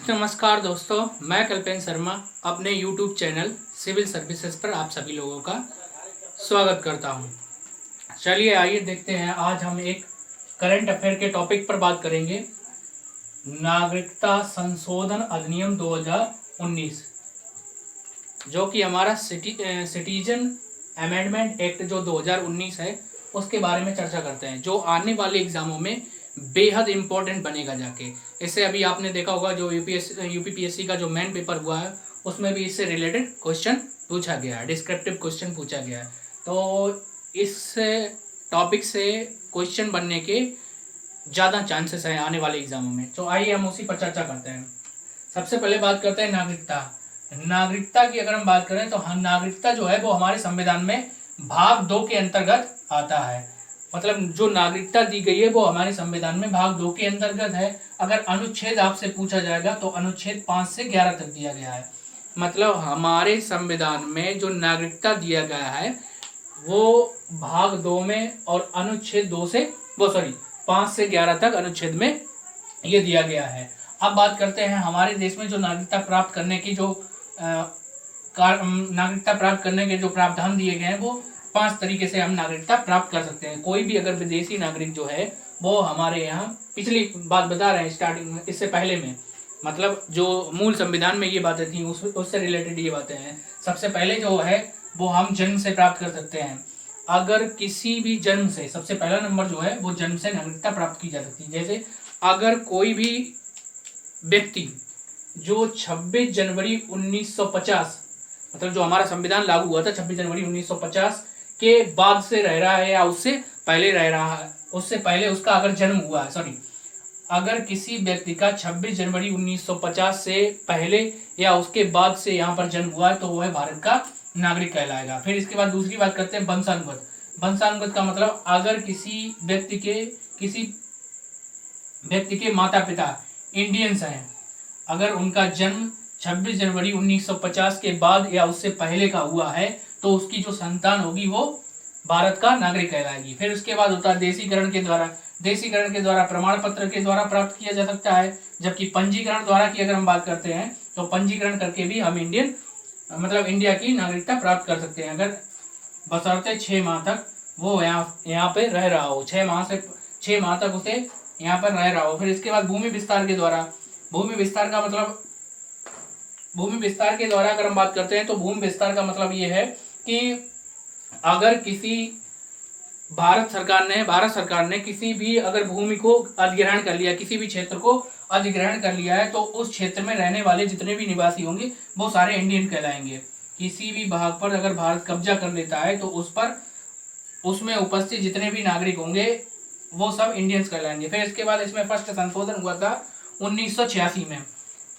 नमस्कार दोस्तों, मैं कल्पेन शर्मा अपने YouTube चैनल सिविल सर्विसेज पर आप सभी लोगों का स्वागत करता हूं। चलिए आइए देखते हैं, आज हम एक करंट अफेयर के टॉपिक पर बात करेंगे। नागरिकता संशोधन अधिनियम 2019, जो कि हमारा सिटीजन अमेंडमेंट एक्ट जो 2019 है, उसके बारे में चर्चा करते हैं, जो आने वाले एग्जामों में बेहद इंपॉर्टेंट बनेगा जाके। इससे अभी आपने देखा होगा जो यूपीपीएससी का जो मेन पेपर हुआ है, उसमें भी इससे रिलेटेड क्वेश्चन पूछा गया है, डिस्क्रिप्टिव क्वेश्चन पूछा गया है। तो इस टॉपिक से क्वेश्चन बनने के ज़्यादा चांसेस हैं आने वाले एग्जामों में। तो आइए हम उसी पर चर्चा करते हैं। सबसे पहले बात करते हैं नागरिकता की। अगर हम बात करें तो नागरिकता जो है वो हमारे संविधान में भाग 2 के अंतर्गत आता है। मतलब जो नागरिकता दी गई है वो हमारे संविधान में भाग 2 के अंतर्गत है। अगर अनुच्छेद आपसे पूछा जाएगा तो अनुच्छेद 5 से 11 तक दिया गया है। मतलब हमारे संविधान में जो नागरिकता दिया गया है वो भाग 2 में और अनुच्छेद 5 से 11 तक अनुच्छेद में ये दिया गया है। अब बात करते हैं हमारे देश में जो नागरिकता प्राप्त करने की जो प्रावधान दिए गए हैं, वो 5 तरीके से हम नागरिकता प्राप्त कर सकते हैं। कोई भी अगर विदेशी नागरिक जो है वो हमारे यहाँ, पिछली बात बता रहे हैं स्टार्टिंग में, इससे पहले में, मतलब जो मूल संविधान में ये बातें थी उससे रिलेटेड ये बातें हैं। सबसे पहले जो है वो हम जन्म से प्राप्त कर सकते हैं। अगर किसी भी जन्म से, सबसे पहला नंबर जो है वो जन्म से नागरिकता प्राप्त की जा सकती है। जैसे अगर कोई भी व्यक्ति जो 26 जनवरी 1950, मतलब जो हमारा संविधान लागू हुआ था 26 जनवरी 1950 के बाद से रह रहा है या उससे पहले रह रहा है, उससे पहले उसका अगर जन्म हुआ है, अगर किसी व्यक्ति का 26 जनवरी 1950 से पहले या उसके बाद से यहाँ पर जन्म हुआ है तो वह भारत का नागरिक कहलाएगा। फिर इसके बाद दूसरी बात करते हैं वंशानुगत का मतलब अगर किसी व्यक्ति के माता पिता इंडियंस हैं, अगर उनका जन्म 26 जनवरी 1950 के बाद या उससे पहले का हुआ है तो उसकी जो संतान होगी वो भारत का नागरिक कहलाएगी। फिर उसके बाद होता है देशीकरण के द्वारा प्रमाण पत्र के द्वारा प्राप्त किया जा सकता है। जबकि पंजीकरण द्वारा की अगर हम बात करते हैं तो पंजीकरण करके भी हम इंडिया की नागरिकता प्राप्त कर सकते हैं, अगर बशर्ते 6 माह तक वो यहाँ पे रह रहा हो, 6 माह तक उसे यहाँ पर रह रहा हो। फिर इसके बाद भूमि विस्तार के द्वारा अगर हम बात करते हैं तो भूमि विस्तार का मतलब ये है कि अगर किसी भारत सरकार ने किसी भी अगर भूमि को अधिग्रहण कर लिया, किसी भी क्षेत्र को अधिग्रहण कर लिया है, तो उस क्षेत्र में रहने वाले जितने भी निवासी होंगे वो सारे इंडियन कहलाएंगे। किसी भी भाग पर अगर भारत कब्जा कर लेता है तो उसमें उपस्थित जितने भी नागरिक होंगे वो सब इंडियंस कहलाएंगे। फिर इसके बाद इसमें फर्स्ट संशोधन हुआ था 1986 में।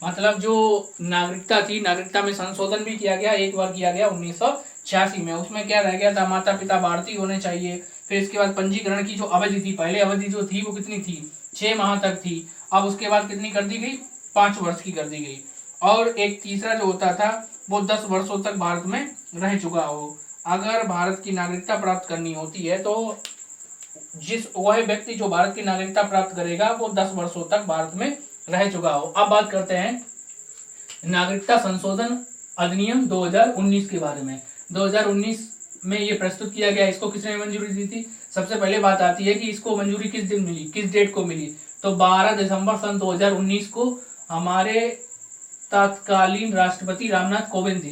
मतलब जो नागरिकता में संशोधन भी किया गया, एक बार किया गया 1986 में। उसमें क्या रह गया था, माता पिता भारतीय होने चाहिए। फिर इसके बाद पंजीकरण की जो अवधि थी, पहले अवधि जो थी वो कितनी थी, 6 माह तक थी। अब उसके बाद कितनी कर दी गई, 5 वर्ष की कर दी गई। और एक तीसरा जो होता था वो 10 वर्षों तक भारत में रह चुका हो। अगर भारत की नागरिकता प्राप्त करनी होती है तो वह व्यक्ति जो भारत की नागरिकता प्राप्त करेगा वो 10 वर्षों तक भारत में रह चुका हो। अब बात करते हैं नागरिकता संशोधन अधिनियम 2019 के बारे में। 2019 में ये प्रस्तुत किया गया। इसको किसने मंजूरी दी थी? सबसे पहले बात आती है कि इसको मंजूरी किस दिन मिली, किस डेट को मिली। तो 12 दिसंबर सन 2019 को हमारे तत्कालीन राष्ट्रपति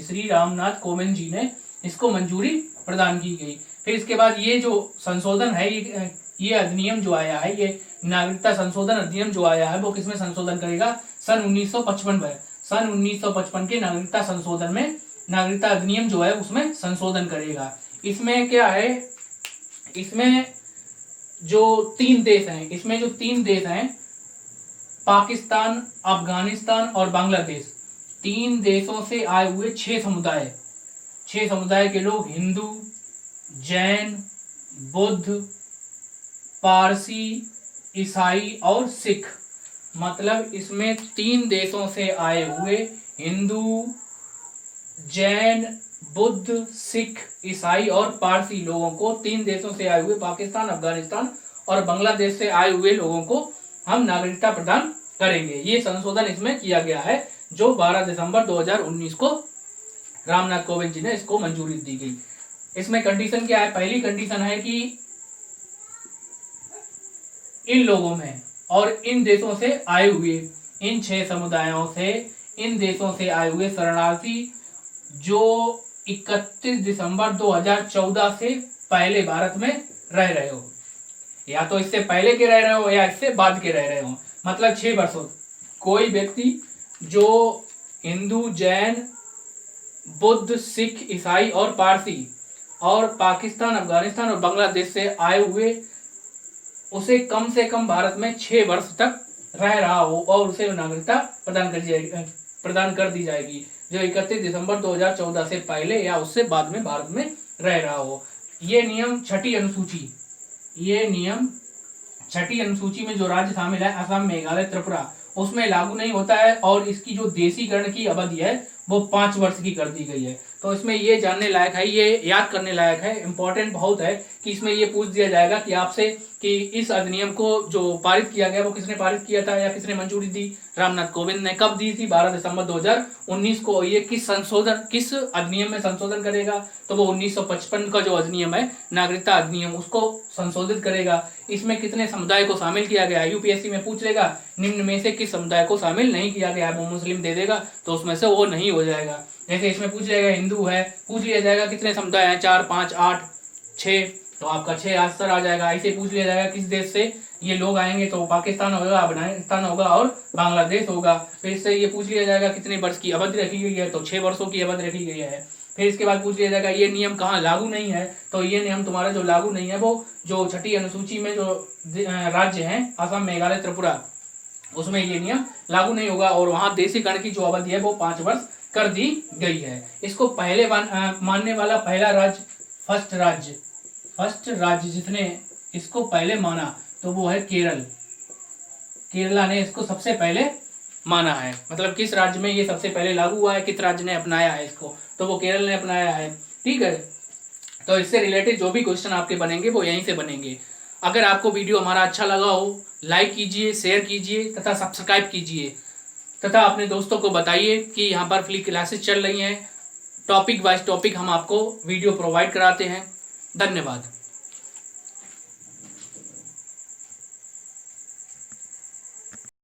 श्री रामनाथ कोविंद जी ने इसको मंजूरी प्रदान की गई। फिर इसके बाद ये जो संशोधन है, ये अधिनियम जो आया है, ये नागरिकता संशोधन अधिनियम जो आया है वो किसमें संशोधन करेगा, सन 1955 में। सन 1955 के नागरिकता संशोधन में नागरिकता अधिनियम जो है उसमें संशोधन करेगा। इसमें क्या है, इसमें जो 3 देश हैं, पाकिस्तान, अफगानिस्तान और बांग्लादेश, 3 देशों से आए हुए 6 समुदाय के लोग, हिंदू, जैन, बुद्ध, पारसी, ईसाई और सिख, मतलब इसमें 3 देशों से आए हुए हिंदू, जैन, बुद्ध, सिख, ईसाई और पारसी लोगों को, 3 देशों से आए हुए पाकिस्तान, अफगानिस्तान और बांग्लादेश से आए हुए लोगों को हम नागरिकता प्रदान करेंगे। ये संशोधन इसमें किया गया है जो 12 दिसंबर 2019 को रामनाथ कोविंद जी ने इसको मंजूरी दी गई। इसमें कंडीशन क्या है? पहली कंडीशन है कि इन लोगों में और इन देशों से आए हुए, इन 6 समुदायों से, इन देशों से आए हुए शरणार्थी जो 31 दिसंबर 2014 से पहले भारत में रह रहे हो, या तो इससे पहले के रह रहे हो या इससे बाद के रह रहे हो, मतलब 6 वर्षों। कोई व्यक्ति जो हिंदू, जैन, बुद्ध, सिख, ईसाई और पारसी और पाकिस्तान, अफगानिस्तान और बांग्लादेश से आए हुए, उसे कम से कम भारत में 6 वर्ष तक रह रहा हो और उसे नागरिकता प्रदान कर दी जाएगी, जो 31 दिसंबर 2014 से पहले या उससे बाद में भारत में रह रहा हो। ये नियम छठी अनुसूची, ये नियम छठी अनुसूची में जो राज्य शामिल है, असम, मेघालय, त्रिपुरा, उसमें लागू नहीं होता है और इसकी जो देशीकरण की अवधि है वो 5 वर्ष की कर दी गई है। तो इसमें ये जानने लायक है, ये याद करने लायक है, इंपॉर्टेंट बहुत है कि इसमें ये पूछ दिया जाएगा कि आपसे कि इस अधिनियम को जो पारित किया गया वो किसने पारित किया था या किसने मंजूरी दी? रामनाथ कोविंद ने। कब दी थी? 12 दिसंबर 2019 को। ये किस अधिनियम में संशोधन करेगा? तो वो 1955 का जो अधिनियम है, नागरिकता अधिनियम, उसको संशोधित करेगा। इसमें कितने समुदाय को शामिल किया गया है? यूपीएससी में पूछ लेगा निम्न में से किस समुदाय को शामिल नहीं किया गया है, वो मुस्लिम दे देगा तो उसमें से वो नहीं हो जाएगा। जैसे इसमें पूछ जाएगा हिंदू है, पूछ लिया जाएगा कितने समुदाय हैं, 4, 5, 8, 6, तो आपका 6 आंसर आ जाएगा। ऐसे पूछ लिया जाएगा किस देश से ये लोग आएंगे, तो पाकिस्तान होगा, अफगानिस्तान होगा और बांग्लादेश होगा। फिर इससे ये पूछ लिया जाएगा कितने वर्ष की अवधि रखी गई है, तो 6 वर्षों की अवधि रखी गई है। फिर इसके बाद पूछ लिया जाएगा ये नियम कहाँ लागू नहीं है, तो ये नियम तुम्हारा जो लागू नहीं है वो जो छठी अनुसूची में जो राज्य हैं, असम, मेघालय, त्रिपुरा, उसमें ये नियम लागू नहीं होगा और वहां देशीकरण की जो अवधि है वो 5 वर्ष कर दी गई है। इसको पहले मानने वाला पहला राज्य, फर्स्ट राज्य जिसने इसको पहले माना तो वो है केरल। केरला ने इसको सबसे पहले माना है। मतलब किस राज्य में ये सबसे पहले लागू हुआ है, किस राज्य ने अपनाया है इसको, तो वो केरल ने अपनाया है। ठीक है, तो इससे रिलेटेड जो भी क्वेश्चन आपके बनेंगे वो यहीं से बनेंगे। अगर आपको वीडियो हमारा अच्छा लगा हो, लाइक कीजिए, शेयर कीजिए तथा सब्सक्राइब कीजिए तथा अपने दोस्तों को बताइए कि यहाँ पर फ्री क्लासेस चल रही हैं। टॉपिक वाइज टॉपिक हम आपको वीडियो प्रोवाइड कराते हैं। धन्यवाद।